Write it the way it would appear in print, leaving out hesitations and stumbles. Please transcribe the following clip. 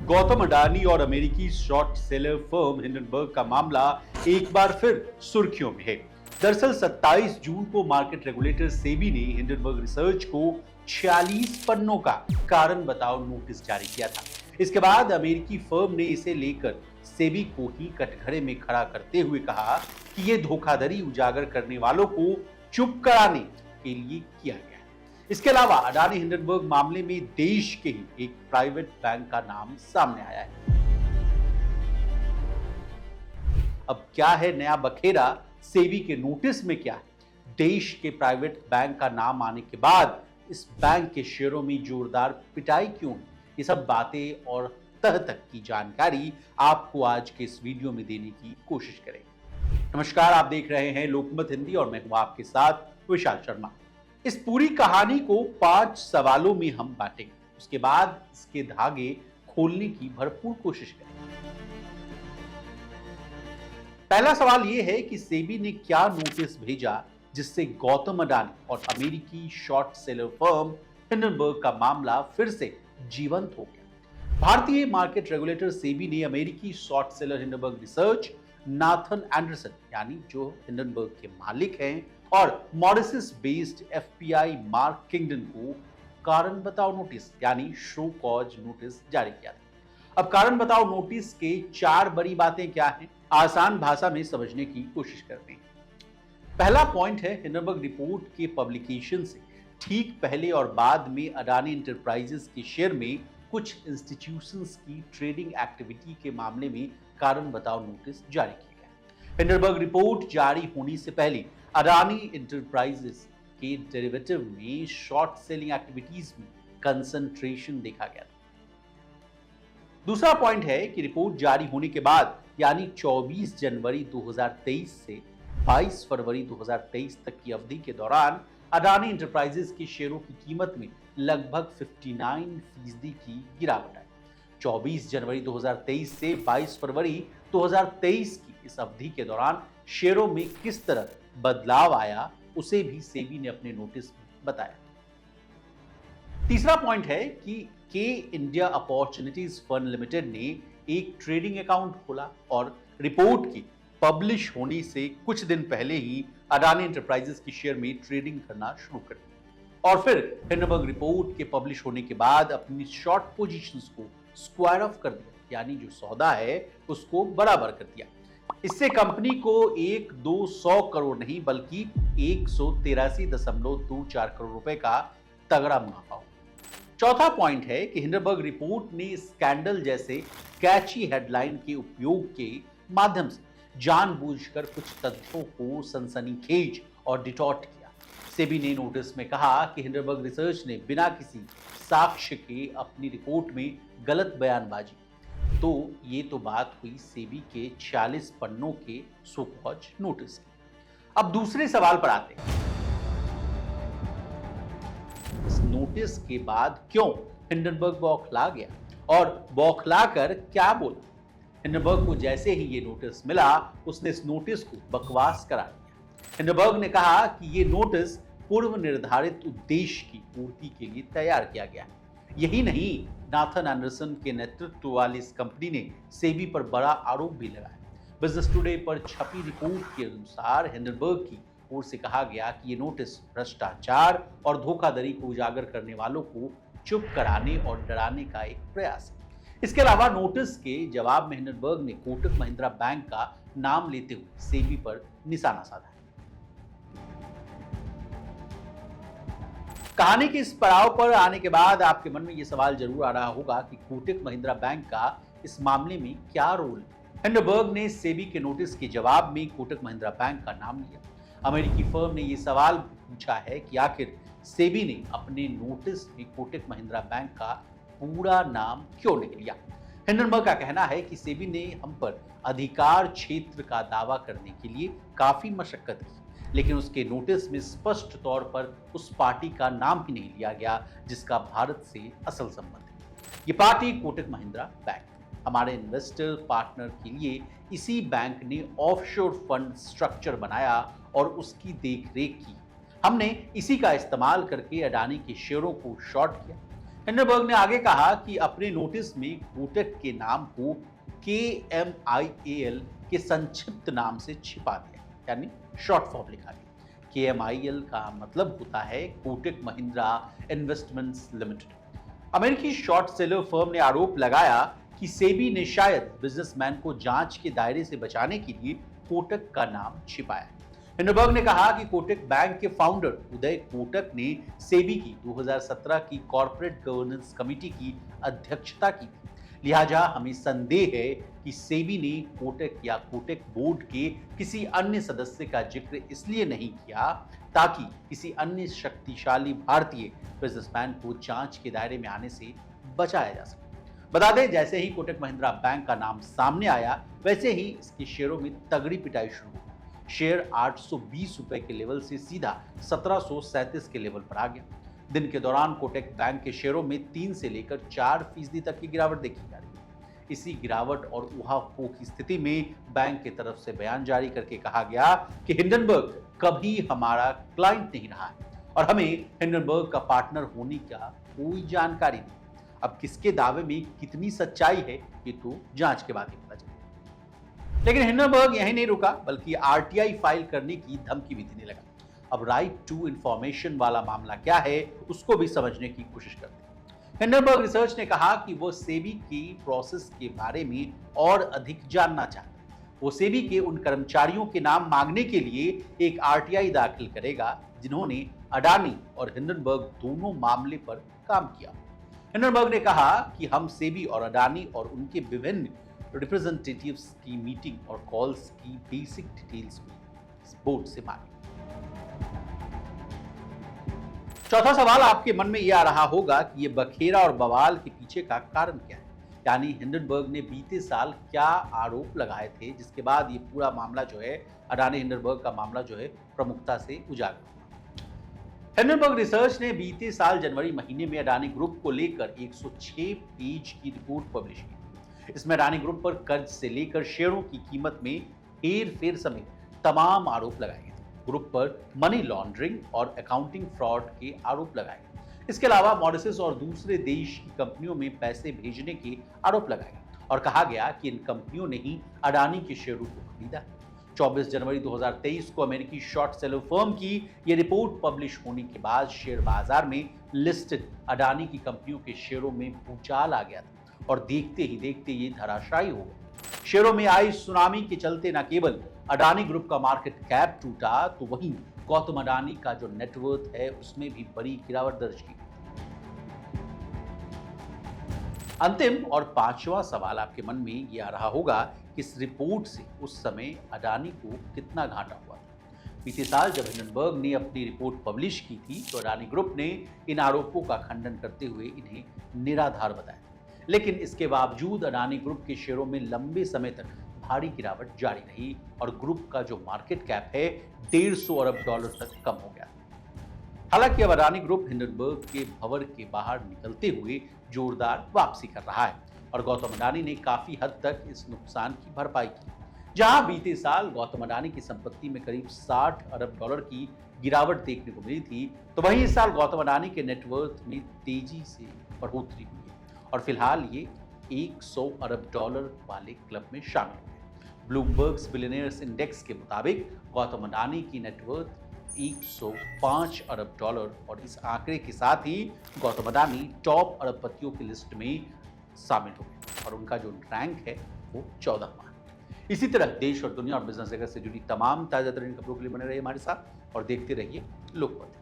गौतम अडानी और अमेरिकी short seller firm Hindenburg का मामला एक बार फिर सुर्खियों में है। दरअसल 27 जून को मार्केट रेगुलेटर सेबी ने हिंडनबर्ग रिसर्च को 46 पन्नों का कारण बताओ नोटिस जारी किया था। इसके बाद अमेरिकी फर्म ने इसे लेकर सेबी को ही कटघरे में खड़ा करते हुए कहा कि यह धोखाधड़ी उजागर करने वालों को चुप कराने के लिए किया गया। इसके अलावा अडानी हिंडनबर्ग मामले में देश के ही एक प्राइवेट बैंक का नाम सामने आया है। अब क्या है नया बखेरा, सेबी के नोटिस में क्या है, देश के प्राइवेट बैंक का नाम आने के बाद इस बैंक के शेयरों में जोरदार पिटाई क्यों है, ये सब बातें और तह तक की जानकारी आपको आज के इस वीडियो में देने की कोशिश करेंगे। नमस्कार, आप देख रहे हैं लोकमत हिंदी और मैं हूं आपके साथ विशाल शर्मा। इस पूरी कहानी को 5 सवालों में हम बांटेंगे, उसके बाद इसके धागे खोलने की भरपूर कोशिश करेंगे। पहला सवाल यह है कि सेबी ने क्या नोटिस भेजा जिससे गौतम अडानी और अमेरिकी शॉर्ट सेलर फर्म हिंडनबर्ग का मामला फिर से जीवंत हो गया। भारतीय मार्केट रेगुलेटर सेबी ने अमेरिकी short seller Hindenburg research, Nathan Anderson यानी जो हिंडनबर्ग के मालिक हैं, और Mauritius based FPI mark Kingdon को कारण बताओ नोटिस यानी शो कॉज नोटिस जारी किया था। अब कारण बताओ नोटिस के 4 बड़ी बातें क्या हैं, आसान भाषा में समझने की कोशिश करते हैं। पहला पॉइंट है, हिंडनबर्ग रिपोर्ट के पब्लिकेशन से ठीक पहले और बाद में अडानी इंटरप्राइजेस के शेयर में कुछ इंस्टीट्यूशंस की ट्रेडिंग एक्टिविटी के मामले में कारण बताओ नोटिस जारी किया गया। हिंडनबर्ग रिपोर्ट जारी होने से पहले अडानी इंटरप्राइजेस के डेरिवेटिव में शॉर्ट सेलिंग एक्टिविटीज में कंसंट्रेशन देखा गया था। दूसरा पॉइंट है कि रिपोर्ट जारी होने के बाद यानी 24 जनवरी 2023 से 22 फरवरी 2023 तक की अवधि के दौरान अडानी इंटरप्राइजेस के शेयरों की कीमत में लगभग 59% की गिरावट आई। 24 जनवरी 2023 से 22 फरवरी 2023 की इस अवधि के दौरान शेयरों में किस तरह बदलाव आया उसे भी सेबी ने अपने नोटिस में बताया। तीसरा पॉइंट है कि के इंडिया अपॉर्चुनिटीज फंड लिमिटेड ने एक ट्रेडिंग अकाउंट खोला और रिपोर्ट की पब्लिश होने से कुछ दिन पहले ही अडानी इंटरप्राइजेस की शेयर में ट्रेडिंग करना शुरू कर दी और फिर हिंडनबर्ग रिपोर्ट के पब्लिश होने के बाद अपनी शॉर्ट पोजीशंस को स्क्वायर ऑफ कर दिया, यानी जो सौदा है उसको बराबर कर दिया। इससे कंपनी को 100 करोड़ नहीं बल्कि 183.24 करोड़ रुपए का तगड़ा मुनाफा हो। चौथा पॉइंट है कि हिंडनबर्ग रिपोर्ट ने स्कैंडल जैसे कैची हेडलाइन के उपयोग के माध्यम से जानबूझकर कुछ तथ्यों को सनसनीखेज और डिटॉर्ट किया। सेबी ने नोटिस में कहा कि हिंडनबर्ग रिसर्च ने बिना किसी साक्ष्य के अपनी रिपोर्ट में गलत बयानबाजी। तो ये तो बात हुई सेबी के 46 पन्नों के शो कॉज नोटिस की। अब दूसरे सवाल पर आते हैं। इस नोटिस के बाद क्यों हिंडनबर्ग बौखला गया और बौखला कर क्या बोला? हिंडनबर्ग को जैसे ही ये नोटिस मिला उसने इस नोटिस को बकवास करार दिया। हिंडनबर्ग ने कहा कि ये नोटिस पूर्व निर्धारित उद्देश्य की पूर्ति के लिए तैयार किया गया है। यही नहीं, नाथन एंडरसन के नेतृत्व वाली इस कंपनी ने सेबी पर बड़ा आरोप भी लगाया। बिजनेस टुडे पर छपी रिपोर्ट के अनुसार हिंडनबर्ग की ओर से कहा गया कि ये नोटिस भ्रष्टाचार और धोखाधड़ी को उजागर करने वालों को चुप कराने और डराने का एक प्रयास है। इसके अलावा नोटिस के जवाब में हिंडनबर्ग ने कोटक महिंद्रा बैंक का नाम लेते हुए सेबी पर निशाना साधा है। कहानी के इस पड़ाव पर आने के बाद आपके मन में यह सवाल जरूर आ रहा होगा कि कोटक महिंद्रा बैंक का इस मामले में क्या रोल है। हिंडनबर्ग ने सेबी के नोटिस के जवाब में कोटक महिंद्रा बैंक का नाम लिया। अमेरिकी फर्म ने यह सवाल पूछा है कि आखिर सेबी ने अपने नोटिस में कोटक महिंद्रा बैंक का पूरा नाम क्यों नहीं लिया। हिंडनबर्ग का कहना है कि सेबी ने हम पर अधिकार क्षेत्र का दावा करने के लिए काफी मशक्कत की, लेकिन उसके नोटिस में स्पष्ट तौर पर उस पार्टी का नाम ही नहीं लिया गया जिसका भारत से असल संबंध है। ये पार्टी कोटक महिंद्रा बैंक। हमारे इन्वेस्टर पार्टनर के लिए इसी बैंक ने ऑफशोर फंड स्ट्रक्चर बनाया और उसकी देखरेख की। हमने इसी का इस्तेमाल करके अडानी के शेयरों को शॉर्ट किया। हिंडनबर्ग ने आगे कहा कि अपने नोटिस में कोटक के नाम को KMIAL के संक्षिप्त नाम से छिपा दिया, यानी शॉर्ट फॉर्म लिखा गया। KMIL का मतलब होता है कोटक महिंद्रा इन्वेस्टमेंट्स लिमिटेड। अमेरिकी शॉर्ट सेलर फर्म ने आरोप लगाया कि सेबी ने शायद बिजनेसमैन को जांच के दायरे से बचाने के लिए कोटक का नाम छिपाया। हिंडनबर्ग ने कहा कि कोटक बैंक के फाउंडर उदय कोटक ने सेबी की 2017 की कॉर्पोरेट गवर्नेंस कमेटी की अध्यक्षता की थी, लिहाजा हमें संदेह है कि सेबी ने कोटक या कोटक बोर्ड के किसी अन्य सदस्य का जिक्र इसलिए नहीं किया ताकि किसी अन्य शक्तिशाली भारतीय बिजनेसमैन को जांच के दायरे में आने से बचाया जा सके। बता दें, जैसे ही कोटक महिंद्रा बैंक का नाम सामने आया वैसे ही इसके शेयरों में तगड़ी पिटाई शुरू हो गई। शेयर 820 रुपए के लेवल से सीधा 1737 के लेवल पर आ गया। दिन के दौरान कोटक बैंक के शेयरों में 3 से लेकर 4% तक की गिरावट देखी जा रही है। इसी गिरावट और उहापोह की स्थिति में बैंक की तरफ से बयान जारी करके कहा गया कि हिंडनबर्ग कभी हमारा क्लाइंट नहीं रहा है और हमें हिंडनबर्ग का पार्टनर होने का कोई जानकारी नहीं। अब किसके दावे में कितनी सच्चाई है ये तो जांच के बाद ही पता चलेगा। लेकिन हिंडनबर्ग यहीं नहीं रुका, बल्कि आरटीआई फाइल करने की धमकी भी देने लगा। अब राइट टू इंफॉर्मेशन वाला मामला क्या है उसको भी समझने की कोशिश करते हैं। हिंडनबर्ग रिसर्च ने कहा कि वो सेबी की प्रोसेस के बारे में और अधिक जानना चाहता है। वो सेबी के उन कर्मचारियों के नाम मांगने के लिए एक आरटीआई दाखिल करेगा जिन्होंने अडानी और हिंडनबर्ग दोनों मामले पर काम किया। हिंडनबर्ग ने कहा कि हम सेबी और अडानी और उनके विभिन्न रिप्रेजेंटेटिव्स की मीटिंग और कॉल्स की बेसिक डिटेल्स भी बोर्ड से मांगी। चौथा सवाल आपके मन में यह आ रहा होगा कि यह बखेरा और बवाल के पीछे का कारण क्या है, यानी हिंडनबर्ग ने बीते साल क्या आरोप लगाए थे जिसके बाद ये पूरा मामला जो है अडानी हिंडनबर्ग का मामला जो है प्रमुखता से उजागर हुआ। हिंडनबर्ग रिसर्च ने बीते साल जनवरी महीने में अडानी ग्रुप को लेकर 106 पेज की रिपोर्ट पब्लिश की। इसमें अडानी ग्रुप पर कर्ज से लेकर शेयरों की कीमत में हेर-फेर समेत तमाम आरोप लगाए गए थे। ग्रुप पर मनी लॉन्ड्रिंग और अकाउंटिंग फ्रॉड के आरोप लगाए गए। इसके अलावा मॉरिशस और दूसरे देश की कंपनियों में पैसे भेजने के आरोप लगाए गए और कहा गया कि इन कंपनियों ने ही अडानी के शेयरों को खरीदा। 24 जनवरी 2023 को अमेरिकी शॉर्ट सेलर फर्म की यह रिपोर्ट पब्लिश होने के बाद शेयर बाजार में लिस्टेड अडानी की कंपनियों के शेयरों में भूचाल आ गया था और देखते ही देखते ये धराशायी हो गया। शेयरों में आई सुनामी के चलते न केवल अडानी ग्रुप का मार्केट कैप टूटा तो वहीं गौतम अडानी का जो नेटवर्थ है उसमें भी बड़ी गिरावट दर्ज की। अंतिम और पांचवा सवाल आपके मन में यह आ रहा होगा कि इस रिपोर्ट से उस समय अडानी को कितना घाटा हुआ था। बीते साल जब हिंडनबर्ग ने अपनी रिपोर्ट पब्लिश की थी तो अडानी ग्रुप ने इन आरोपों का खंडन करते हुए इन्हें निराधार बताया, लेकिन इसके बावजूद अडानी ग्रुप के शेयरों में लंबे समय तक भारी गिरावट जारी रही और ग्रुप का जो मार्केट कैप है 150 अरब डॉलर तक कम हो गया। हालांकि अब अडानी ग्रुप हिंडनबर्ग के भंवर के बाहर निकलते हुए जोरदार वापसी कर रहा है और गौतम अडानी ने काफी हद तक इस नुकसान की भरपाई की। जहां बीते साल गौतम अडानी की संपत्ति में करीब 60 अरब डॉलर की गिरावट देखने को मिली थी, तो वहीं इस साल गौतम अडानी के नेटवर्थ में तेजी से बढ़ोतरी हुई है और फिलहाल ये 100 अरब डॉलर वाले क्लब में शामिल हुए। ब्लूमबर्ग बिलियनियर्स इंडेक्स के मुताबिक गौतम अडानी की नेटवर्थ 105 अरब डॉलर और इस आंकड़े के साथ ही गौतम अडानी टॉप अरबपतियों की लिस्ट में शामिल हो गए और उनका जो रैंक है वो 14वां है। इसी तरह देश और दुनिया और बिजनेस जगत से जुड़ी तमाम ताजा तरीन खबरों के लिए बने रहिए हमारे साथ और देखते रहिए लोकमत।